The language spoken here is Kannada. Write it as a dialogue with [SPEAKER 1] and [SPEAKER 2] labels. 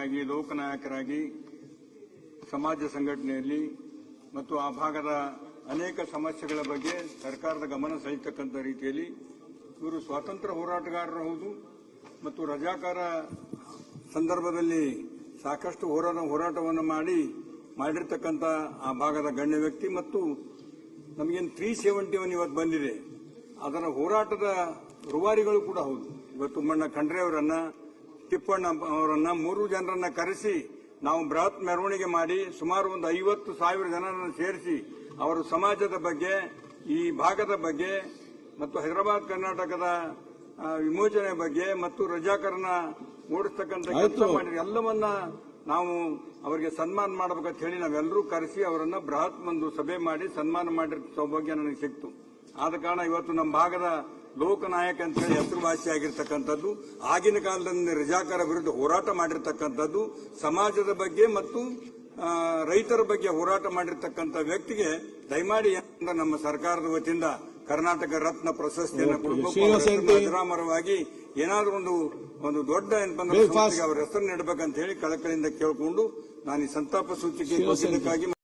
[SPEAKER 1] ರಾಜಕಾರಣಿಯಾಗಿ ಲೋಕನಾಯಕರಾಗಿ ಸಮಾಜ ಸಂಘಟನೆಯಲ್ಲಿ ಮತ್ತು ಆ ಭಾಗದ ಅನೇಕ ಸಮಸ್ಯೆಗಳ ಬಗ್ಗೆ ಸರ್ಕಾರದ ಗಮನ ಸೆಳೆಯತಕ್ಕಂಥ ರೀತಿಯಲ್ಲಿ ಇವರು ಸ್ವಾತಂತ್ರ್ಯ ಹೋರಾಟಗಾರರು ಹೌದು ಮತ್ತು ರಜಾಕಾರ ಸಂದರ್ಭದಲ್ಲಿ ಸಾಕಷ್ಟು ಹೋರಾಟವನ್ನು ಮಾಡಿರ್ತಕ್ಕಂಥ ಆ ಭಾಗದ ಗಣ್ಯ ವ್ಯಕ್ತಿ ಮತ್ತು ನಮಗೇನು 371 ಇವತ್ತು ಬಂದಿದೆ ಅದರ ಹೋರಾಟದ ರೂವಾರಿಗಳು ಕೂಡ ಹೌದು. ಇವತ್ತು ಮಣ್ಣ ಖಂಡ್ರೆ ಅವರನ್ನ ತಿಪ್ಪಣ್ಣ ಅವರನ್ನ 3 ಜನರನ್ನ ಕರೆಸಿ ನಾವು ಬೃಹತ್ ಮೆರವಣಿಗೆ ಮಾಡಿ ಸುಮಾರು ಒಂದು 50,000 ಜನರನ್ನು ಸೇರಿಸಿ ಅವರು ಸಮಾಜದ ಬಗ್ಗೆ ಈ ಭಾಗದ ಬಗ್ಗೆ ಮತ್ತು ಹೈದರಾಬಾದ್ ಕರ್ನಾಟಕದ ವಿಮೋಚನೆ ಬಗ್ಗೆ ಮತ್ತು ರಜಾಕರನ ಓಡಿಸ್ತಕ್ಕಂಥ ಕೆಲಸ ಮಾಡಿ ಎಲ್ಲವನ್ನ ನಾವು ಅವರಿಗೆ ಸನ್ಮಾನ ಮಾಡಬೇಕಂತ ಹೇಳಿ ನಾವೆಲ್ಲರೂ ಕರೆಸಿ ಅವರನ್ನ ಬೃಹತ್ ಒಂದು ಸಭೆ ಮಾಡಿ ಸನ್ಮಾನ ಮಾಡಿರೋ ಸೌಭಾಗ್ಯ ನನಗೆ ಸಿಕ್ತು. ಆದ ಕಾರಣ ಇವತ್ತು ನಮ್ಮ ಭಾಗದ ಲೋಕನಾಯಕ ಅಂತ ಹೇಳಿ ಹೆಸರುವಾಸಿಯಾಗಿರ್ತಕ್ಕಂಥದ್ದು, ಆಗಿನ ಕಾಲದಲ್ಲಿ ರಜಾಕಾರ ವಿರುದ್ಧ ಹೋರಾಟ ಮಾಡಿರ್ತಕ್ಕಂಥದ್ದು, ಸಮಾಜದ ಬಗ್ಗೆ ಮತ್ತು ರೈತರ ಬಗ್ಗೆ ಹೋರಾಟ ಮಾಡಿರ್ತಕ್ಕಂಥ ವ್ಯಕ್ತಿಗೆ ದಯಮಾಡಿ ನಮ್ಮ ಸರ್ಕಾರದ ವತಿಯಿಂದ ಕರ್ನಾಟಕ ರತ್ನ ಪ್ರಶಸ್ತಿಯನ್ನು ಕೊಡಬೇಕು. ಅಜರಾಮರವಾಗಿ ಏನಾದರೂ ಒಂದು ದೊಡ್ಡ ಅವರ ಹೆಸರು ನೀಡಬೇಕಂತ ಹೇಳಿ ಕಳಕಳಿಯಿಂದ ಕೇಳಿಕೊಂಡು ನಾನು ಈ ಸಂತಾಪ ಸೂಚಿಕೆ ಕೊಟ್ಟಿದ್ದಕ್ಕಾಗಿ